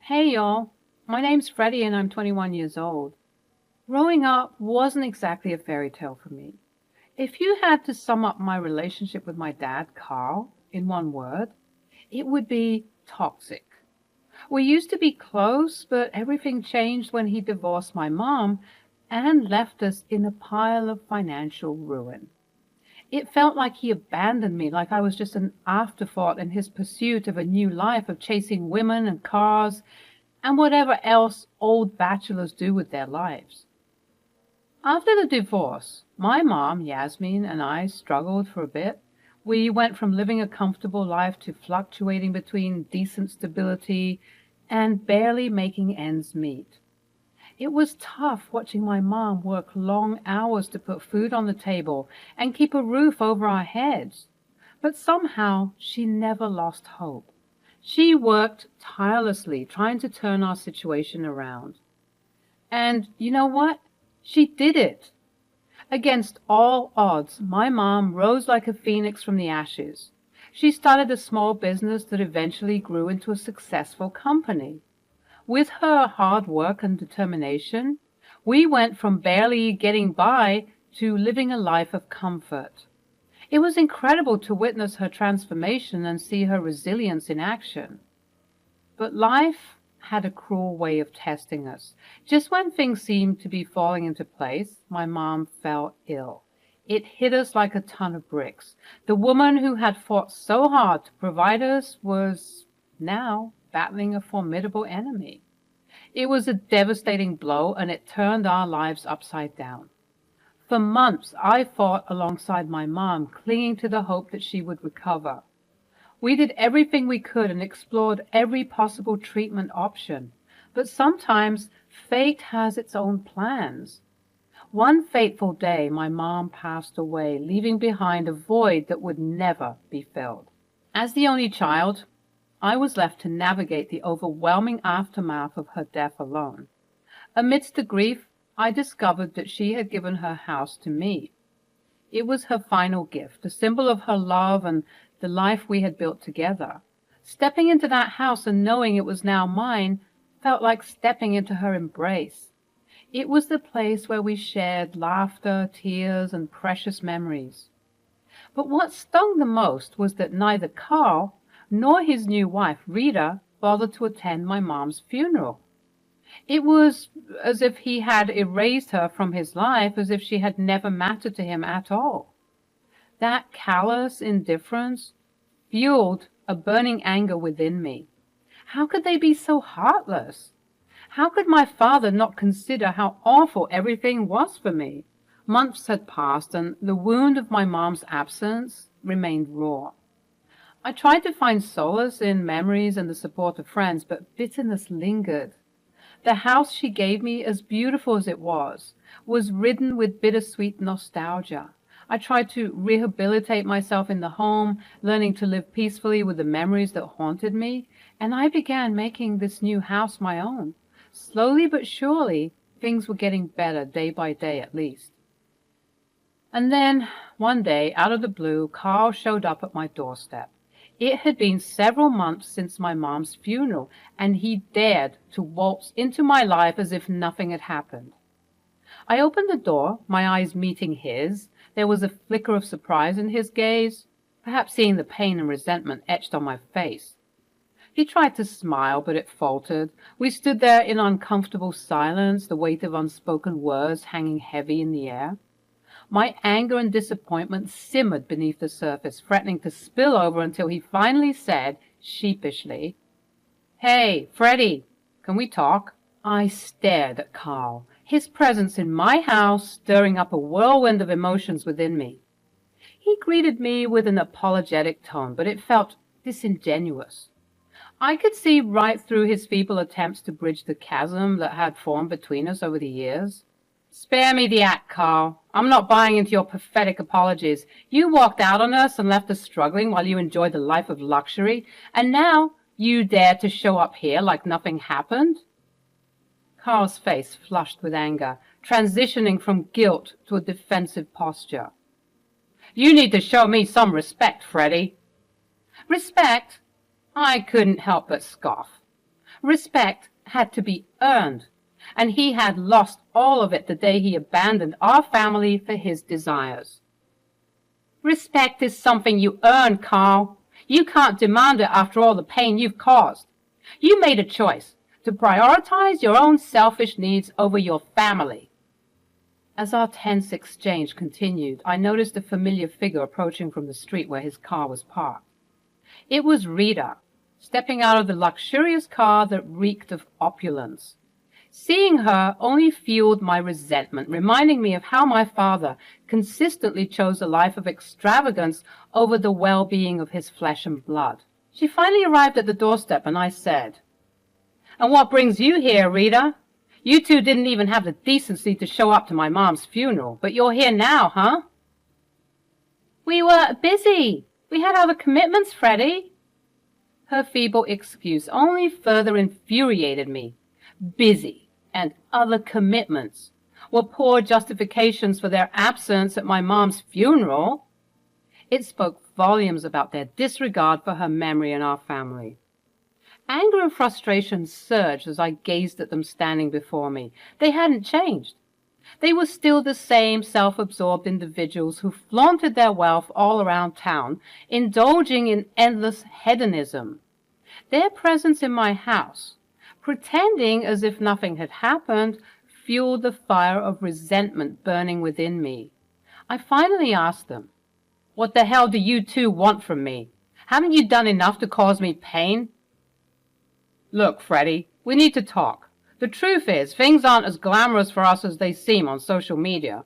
Hey y'all, my name's Freddie and I'm 21 years old. Growing up wasn't exactly a fairy tale for me. If you had to sum up my relationship with my dad, Carl, in one word, it would be toxic. We used to be close, but everything changed when he divorced my mom and left us in a pile of financial ruin. It felt like he abandoned me, like I was just an afterthought in his pursuit of a new life of chasing women and cars and whatever else old bachelors do with their lives. After the divorce, my mom, Yasmin, and I struggled for a bit. We went from living a comfortable life to fluctuating between decent stability and barely making ends meet. It was tough watching my mom work long hours to put food on the table and keep a roof over our heads. But somehow she never lost hope. She worked tirelessly trying to turn our situation around. And you know what? She did it. Against all odds, my mom rose like a phoenix from the ashes. She started a small business that eventually grew into a successful company. With her hard work and determination, we went from barely getting by to living a life of comfort. It was incredible to witness her transformation and see her resilience in action. But life had a cruel way of testing us. Just when things seemed to be falling into place, my mom fell ill. It hit us like a ton of bricks. The woman who had fought so hard to provide us was now battling a formidable enemy. It was a devastating blow, and it turned our lives upside down. For months, I fought alongside my mom, clinging to the hope that she would recover. We did everything we could and explored every possible treatment option. But sometimes fate has its own plans. One fateful day, my mom passed away, leaving behind a void that would never be filled. As the only child, I was left to navigate the overwhelming aftermath of her death alone. Amidst the grief, I discovered that she had given her house to me. It was her final gift, a symbol of her love and the life we had built together. Stepping into that house and knowing it was now mine felt like stepping into her embrace. It was the place where we shared laughter, tears, and precious memories. But what stung the most was that neither Carl nor his new wife, Rita, bothered to attend my mom's funeral. It was as if he had erased her from his life, as if she had never mattered to him at all. That callous indifference fueled a burning anger within me. How could they be so heartless? How could my father not consider how awful everything was for me? Months had passed, and the wound of my mom's absence remained raw. I tried to find solace in memories and the support of friends, but bitterness lingered. The house she gave me, as beautiful as it was ridden with bittersweet nostalgia. I tried to rehabilitate myself in the home, learning to live peacefully with the memories that haunted me, and I began making this new house my own. Slowly but surely, things were getting better, day by day at least. And then, one day, out of the blue, Carl showed up at my doorstep. It had been several months since my mom's funeral, and he dared to waltz into my life as if nothing had happened. I opened the door, my eyes meeting his. There was a flicker of surprise in his gaze, perhaps seeing the pain and resentment etched on my face. He tried to smile, but it faltered. We stood there in uncomfortable silence, the weight of unspoken words hanging heavy in the air. My anger and disappointment simmered beneath the surface, threatening to spill over until he finally said, sheepishly, "Hey, Freddie, can we talk?" I stared at Carl, his presence in my house stirring up a whirlwind of emotions within me. He greeted me with an apologetic tone, but it felt disingenuous. I could see right through his feeble attempts to bridge the chasm that had formed between us over the years. "Spare me the act, Carl. I'm not buying into your pathetic apologies. You walked out on us and left us struggling while you enjoyed a life of luxury, and now you dare to show up here like nothing happened?" Carl's face flushed with anger, transitioning from guilt to a defensive posture. "You need to show me some respect, Freddie." Respect? I couldn't help but scoff. Respect had to be earned, and he had lost all of it the day he abandoned our family for his desires. Respect is something you earn, Carl. You can't demand it after all the pain you've caused. You made a choice to prioritize your own selfish needs over your family. As our tense exchange continued, I noticed a familiar figure approaching from the street where his car was parked. It was Rita, stepping out of the luxurious car that reeked of opulence. Seeing her only fueled my resentment, reminding me of how my father consistently chose a life of extravagance over the well-being of his flesh and blood. She finally arrived at the doorstep, and I said, "And what brings you here, Rita? You two didn't even have the decency to show up to my mom's funeral, but you're here now, huh?" "We were busy. We had other commitments, Freddie." Her feeble excuse only further infuriated me. Busy and other commitments were poor justifications for their absence at my mom's funeral. It spoke volumes about their disregard for her memory and our family. Anger and frustration surged as I gazed at them standing before me. They hadn't changed. They were still the same self-absorbed individuals who flaunted their wealth all around town, indulging in endless hedonism. Their presence in my house, pretending as if nothing had happened, fueled the fire of resentment burning within me. I finally asked them, "What the hell do you two want from me? Haven't you done enough to cause me pain?" "Look, Freddie, we need to talk. The truth is, things aren't as glamorous for us as they seem on social media.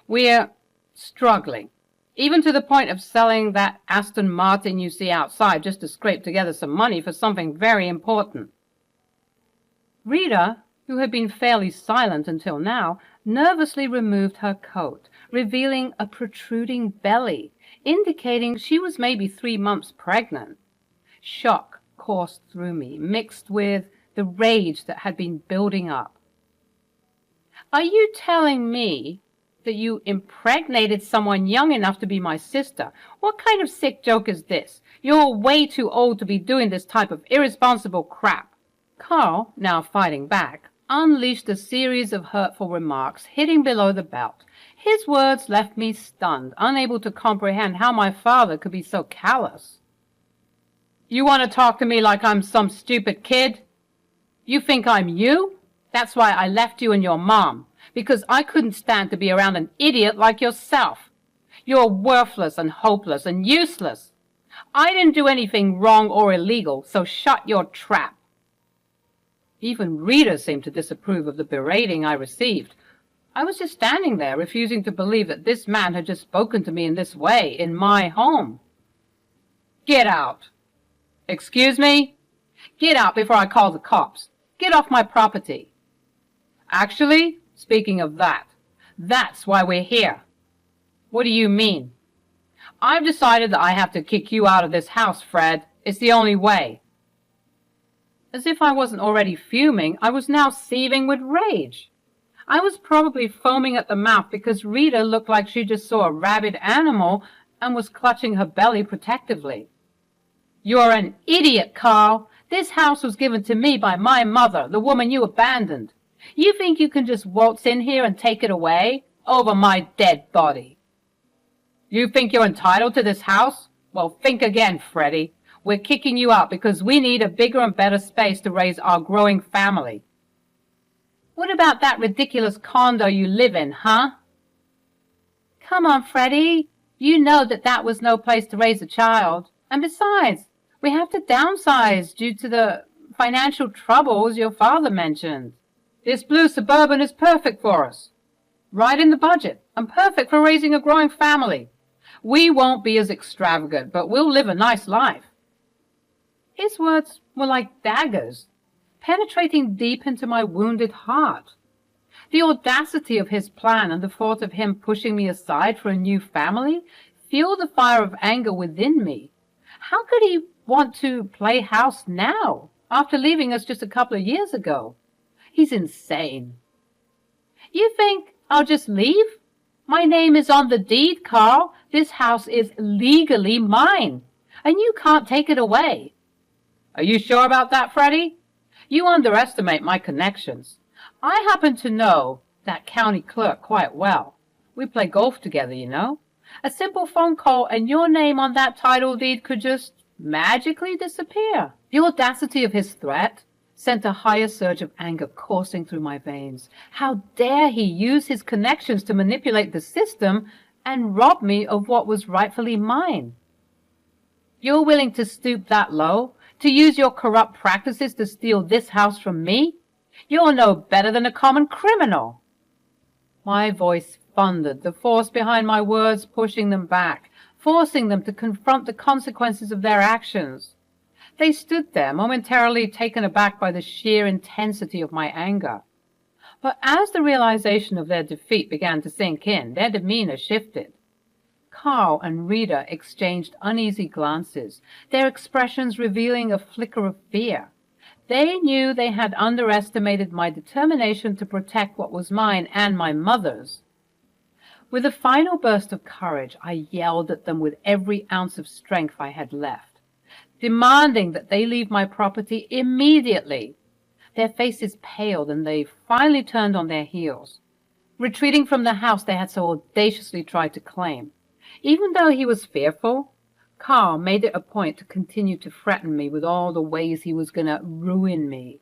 We're struggling, even to the point of selling that Aston Martin you see outside just to scrape together some money for something very important." Rita, who had been fairly silent until now, nervously removed her coat, revealing a protruding belly, indicating she was maybe 3 months pregnant. Shock coursed through me, mixed with the rage that had been building up. "Are you telling me that you impregnated someone young enough to be my sister? What kind of sick joke is this? You're way too old to be doing this type of irresponsible crap." Carl, now fighting back, unleashed a series of hurtful remarks, hitting below the belt. His words left me stunned, unable to comprehend how my father could be so callous. "You want to talk to me like I'm some stupid kid? You think I'm you? That's why I left you and your mom, because I couldn't stand to be around an idiot like yourself. You're worthless and hopeless and useless. I didn't do anything wrong or illegal, so shut your trap." Even Rita seemed to disapprove of the berating I received. I was just standing there, refusing to believe that this man had just spoken to me in this way, in my home. "Get out." "Excuse me?" "Get out before I call the cops. Get off my property." "Actually, speaking of that, that's why we're here." "What do you mean?" "I've decided that I have to kick you out of this house, Fred. It's the only way." As if I wasn't already fuming, I was now seething with rage. I was probably foaming at the mouth because Rita looked like she just saw a rabid animal and was clutching her belly protectively. "You're an idiot, Carl. This house was given to me by my mother, the woman you abandoned. You think you can just waltz in here and take it away? Over my dead body." "You think you're entitled to this house? Well, think again, Freddie. We're kicking you out because we need a bigger and better space to raise our growing family." "What about that ridiculous condo you live in, huh?" "Come on, Freddie. You know that was no place to raise a child. And besides, we have to downsize due to the financial troubles your father mentioned. This blue Suburban is perfect for us. Right in the budget, and perfect for raising a growing family. We won't be as extravagant, but we'll live a nice life." His words were like daggers, penetrating deep into my wounded heart. The audacity of his plan and the thought of him pushing me aside for a new family fueled the fire of anger within me. How could he want to play house now, after leaving us just a couple of years ago? He's insane. "You think I'll just leave? My name is on the deed, Carl. This house is legally mine, and you can't take it away." "Are you sure about that, Freddie? You underestimate my connections. I happen to know that county clerk quite well. We play golf together, you know. A simple phone call and your name on that title deed could just magically disappear. The audacity of his threat sent a higher surge of anger coursing through my veins. How dare he use his connections to manipulate the system and rob me of what was rightfully mine? You're willing to stoop that low, to use your corrupt practices to steal this house from me? You're no better than a common criminal. My voice thundered, the force behind my words pushing them back, forcing them to confront the consequences of their actions. They stood there, momentarily taken aback by the sheer intensity of my anger. But as the realization of their defeat began to sink in, their demeanor shifted. Carl and Rita exchanged uneasy glances, their expressions revealing a flicker of fear. They knew they had underestimated my determination to protect what was mine and my mother's. With a final burst of courage, I yelled at them with every ounce of strength I had left, demanding that they leave my property immediately. Their faces paled, and they finally turned on their heels, retreating from the house they had so audaciously tried to claim. Even though he was fearful, Carl made it a point to continue to threaten me with all the ways he was going to ruin me.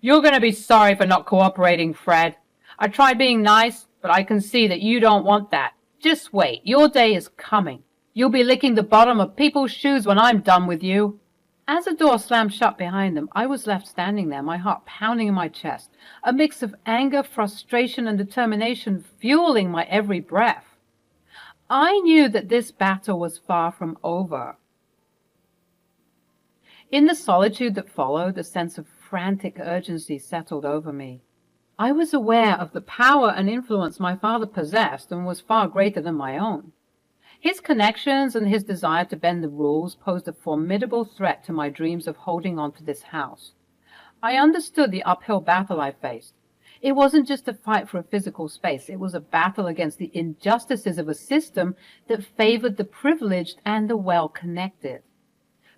You're going to be sorry for not cooperating, Fred. I tried being nice, but I can see that you don't want that. Just wait. Your day is coming. You'll be licking the bottom of people's shoes when I'm done with you. As the door slammed shut behind them, I was left standing there, my heart pounding in my chest, a mix of anger, frustration, and determination fueling my every breath. I knew that this battle was far from over. In the solitude that followed, a sense of frantic urgency settled over me. I was aware of the power and influence my father possessed and was far greater than my own. His connections and his desire to bend the rules posed a formidable threat to my dreams of holding on to this house. I understood the uphill battle I faced. It wasn't just a fight for a physical space. It was a battle against the injustices of a system that favored the privileged and the well-connected.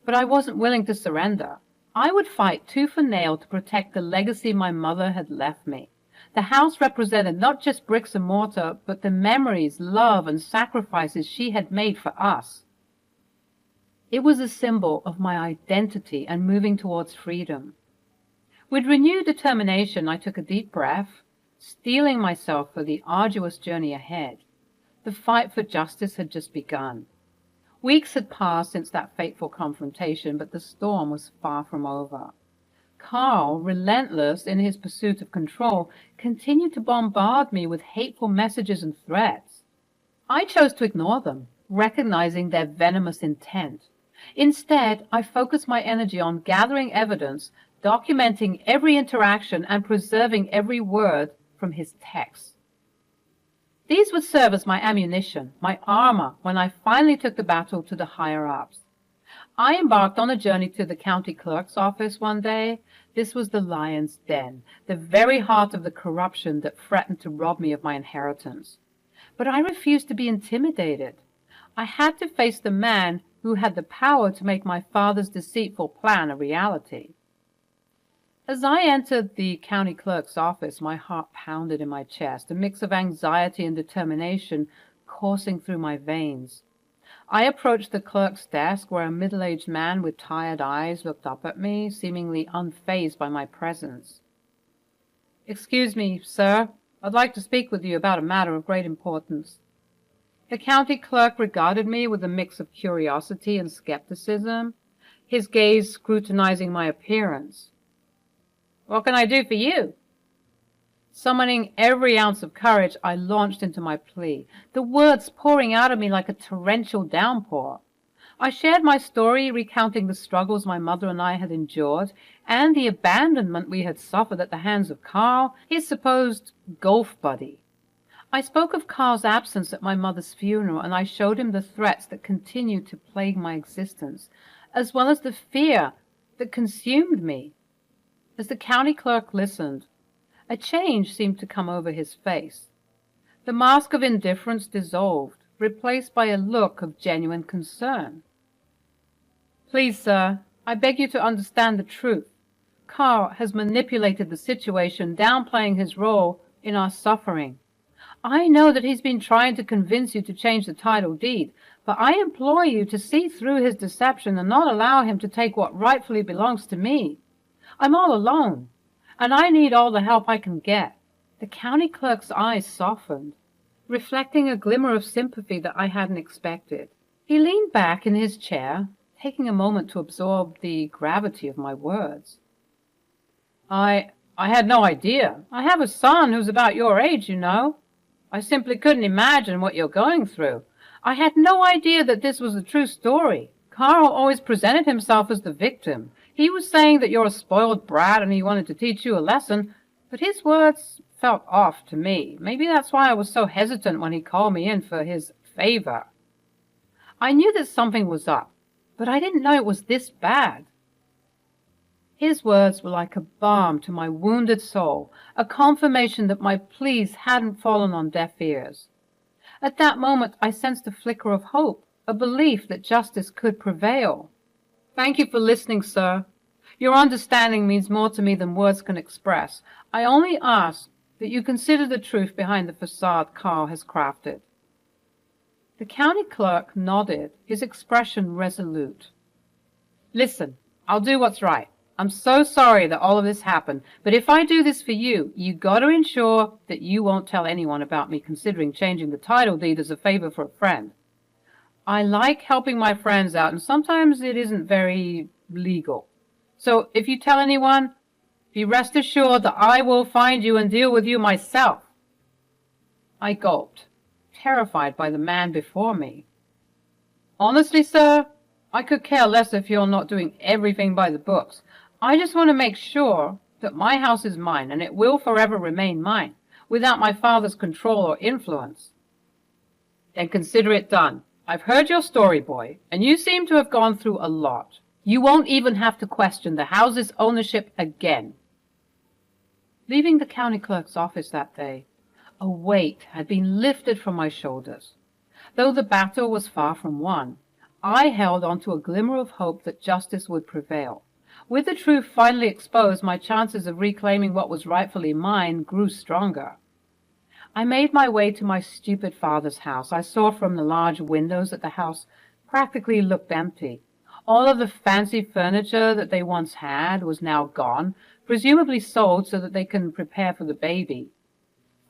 But I wasn't willing to surrender. I would fight tooth and nail to protect the legacy my mother had left me. The house represented not just bricks and mortar, but the memories, love, and sacrifices she had made for us. It was a symbol of my identity and moving towards freedom. With renewed determination, I took a deep breath, steeling myself for the arduous journey ahead. The fight for justice had just begun. Weeks had passed since that fateful confrontation, but the storm was far from over. Carl, relentless in his pursuit of control, continued to bombard me with hateful messages and threats. I chose to ignore them, recognizing their venomous intent. Instead, I focused my energy on gathering evidence, documenting every interaction, and preserving every word from his texts. These would serve as my ammunition, my armor, when I finally took the battle to the higher-ups. I embarked on a journey to the county clerk's office one day. This was the lion's den, the very heart of the corruption that threatened to rob me of my inheritance. But I refused to be intimidated. I had to face the man who had the power to make my father's deceitful plan a reality. As I entered the county clerk's office, my heart pounded in my chest, a mix of anxiety and determination coursing through my veins. I approached the clerk's desk, where a middle-aged man with tired eyes looked up at me, seemingly unfazed by my presence. "Excuse me, sir. I'd like to speak with you about a matter of great importance." The county clerk regarded me with a mix of curiosity and skepticism, his gaze scrutinizing my appearance. "What can I do for you?" Summoning every ounce of courage, I launched into my plea, the words pouring out of me like a torrential downpour. I shared my story, recounting the struggles my mother and I had endured, and the abandonment we had suffered at the hands of Carl, his supposed golf buddy. I spoke of Carl's absence at my mother's funeral, and I showed him the threats that continued to plague my existence, as well as the fear that consumed me. As the county clerk listened, a change seemed to come over his face. The mask of indifference dissolved, replaced by a look of genuine concern. "Please, sir, I beg you to understand the truth. Carl has manipulated the situation, downplaying his role in our suffering. I know that he's been trying to convince you to change the title deed, but I implore you to see through his deception and not allow him to take what rightfully belongs to me. I'm all alone, and I need all the help I can get." The county clerk's eyes softened, reflecting a glimmer of sympathy that I hadn't expected. He leaned back in his chair, taking a moment to absorb the gravity of my words. I had no idea. I have a son who's about your age, you know. I simply couldn't imagine what you're going through. I had no idea that this was a true story. Carl always presented himself as the victim. He was saying that you're a spoiled brat and he wanted to teach you a lesson, but his words felt off to me. Maybe that's why I was so hesitant when he called me in for his favor. I knew that something was up, but I didn't know it was this bad. His words were like a balm to my wounded soul, a confirmation that my pleas hadn't fallen on deaf ears. At that moment I sensed a flicker of hope, a belief that justice could prevail. "Thank you for listening, sir. Your understanding means more to me than words can express. I only ask that you consider the truth behind the facade Carl has crafted." The county clerk nodded, his expression resolute. "Listen, I'll do what's right. I'm so sorry that all of this happened, but if I do this for you, you got to ensure that you won't tell anyone about me considering changing the title deed as a favor for a friend. I like helping my friends out, and sometimes it isn't very legal. So if you tell anyone, be rest assured that I will find you and deal with you myself." I gulped, terrified by the man before me. "Honestly, sir, I could care less if you're not doing everything by the books. I just want to make sure that my house is mine, and it will forever remain mine, without my father's control or influence." "Then consider it done. I've heard your story, boy, and you seem to have gone through a lot. You won't even have to question the house's ownership again." Leaving the county clerk's office that day, a weight had been lifted from my shoulders. Though the battle was far from won, I held on to a glimmer of hope that justice would prevail. With the truth finally exposed, my chances of reclaiming what was rightfully mine grew stronger. I made my way to my stupid father's house. I saw from the large windows that the house practically looked empty. All of the fancy furniture that they once had was now gone, presumably sold so that they can prepare for the baby.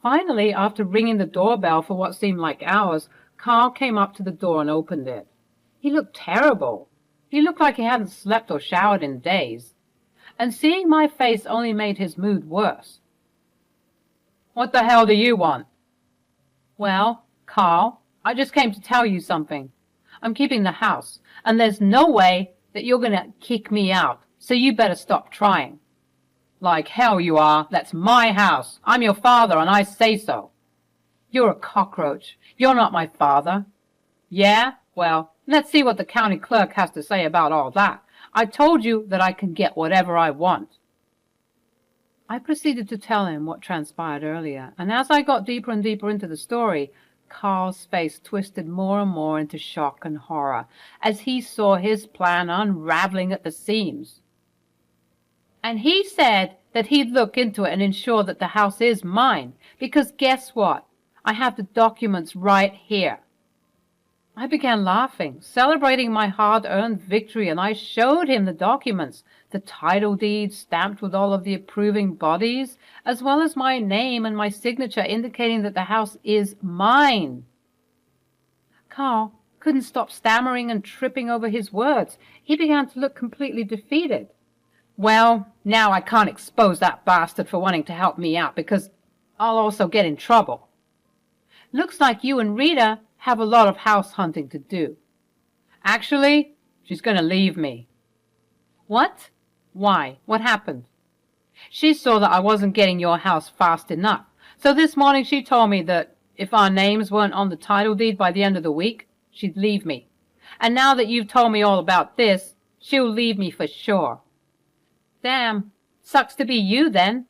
Finally, after ringing the doorbell for what seemed like hours, Carl came up to the door and opened it. He looked terrible. He looked like he hadn't slept or showered in days. And seeing my face only made his mood worse. "What the hell do you want?" "Well, Carl, I just came to tell you something. I'm keeping the house, and there's no way that you're going to kick me out, so you better stop trying." "Like hell you are. That's my house. I'm your father, and I say so." "You're a cockroach. You're not my father." "Yeah? Well, let's see what the county clerk has to say about all that. I told you that I can get whatever I want." I proceeded to tell him what transpired earlier, and as I got deeper and deeper into the story, Carl's face twisted more and more into shock and horror as he saw his plan unraveling at the seams. "And he said that he'd look into it and ensure that the house is mine, because guess what? I have the documents right here." I began laughing, celebrating my hard-earned victory, and I showed him the documents, the title deed stamped with all of the approving bodies, as well as my name and my signature indicating that the house is mine. Carl couldn't stop stammering and tripping over his words. He began to look completely defeated. "Well, now I can't expose that bastard for wanting to help me out, because I'll also get in trouble. Looks like you and Rita have a lot of house hunting to do. Actually, she's going to leave me." "What? Why? What happened?" "She saw that I wasn't getting your house fast enough. So this morning she told me that if our names weren't on the title deed by the end of the week, she'd leave me. And now that you've told me all about this, she'll leave me for sure." "Damn. Sucks to be you then."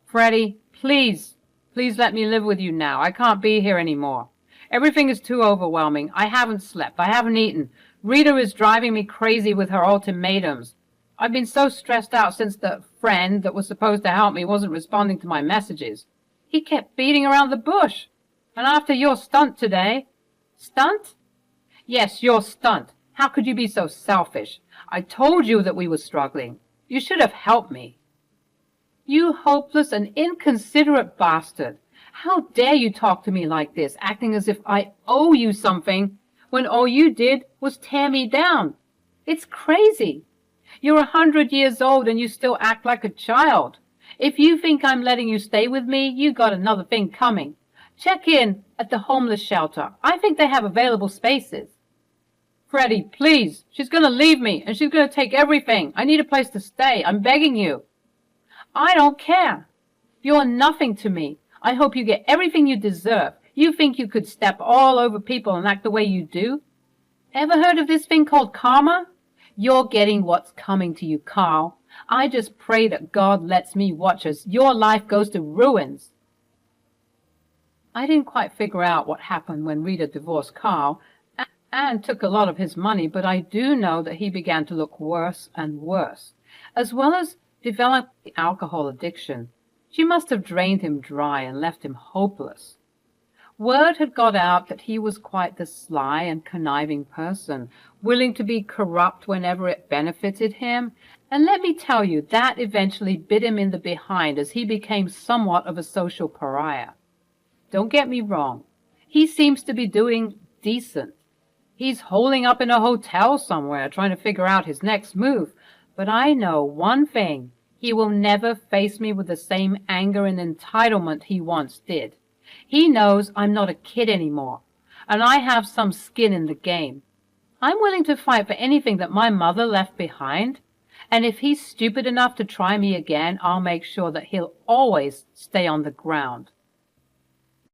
"Freddie, please let me live with you now. I can't be here anymore. Everything is too overwhelming. I haven't slept. I haven't eaten. Rita is driving me crazy with her ultimatums. I've been so stressed out since the friend that was supposed to help me wasn't responding to my messages. He kept beating around the bush. And after your stunt today... Stunt? Yes, your stunt. How could you be so selfish? I told you that we were struggling. You should have helped me. You hopeless and inconsiderate bastard. How dare you talk to me like this, acting as if I owe you something, when all you did was tear me down? It's crazy. You're 100 years old and you still act like a child. If you think I'm letting you stay with me, you got another thing coming. Check in at the homeless shelter. I think they have available spaces. Freddie, please. She's going to leave me, and she's going to take everything. I need a place to stay. I'm begging you. I don't care. You're nothing to me. I hope you get everything you deserve. You think you could step all over people and act the way you do? Ever heard of this thing called karma? You're getting what's coming to you, Carl. I just pray that God lets me watch as your life goes to ruins. I didn't quite figure out what happened when Rita divorced Carl and took a lot of his money, but I do know that he began to look worse and worse, as well as develop the alcohol addiction. She must have drained him dry and left him hopeless. Word had got out that he was quite the sly and conniving person, willing to be corrupt whenever it benefited him, and let me tell you, that eventually bit him in the behind as he became somewhat of a social pariah. Don't get me wrong, he seems to be doing decent. He's holing up in a hotel somewhere trying to figure out his next move, but I know one thing. He will never face me with the same anger and entitlement he once did. He knows I'm not a kid anymore, and I have some skin in the game. I'm willing to fight for anything that my mother left behind, and if he's stupid enough to try me again, I'll make sure that he'll always stay on the ground.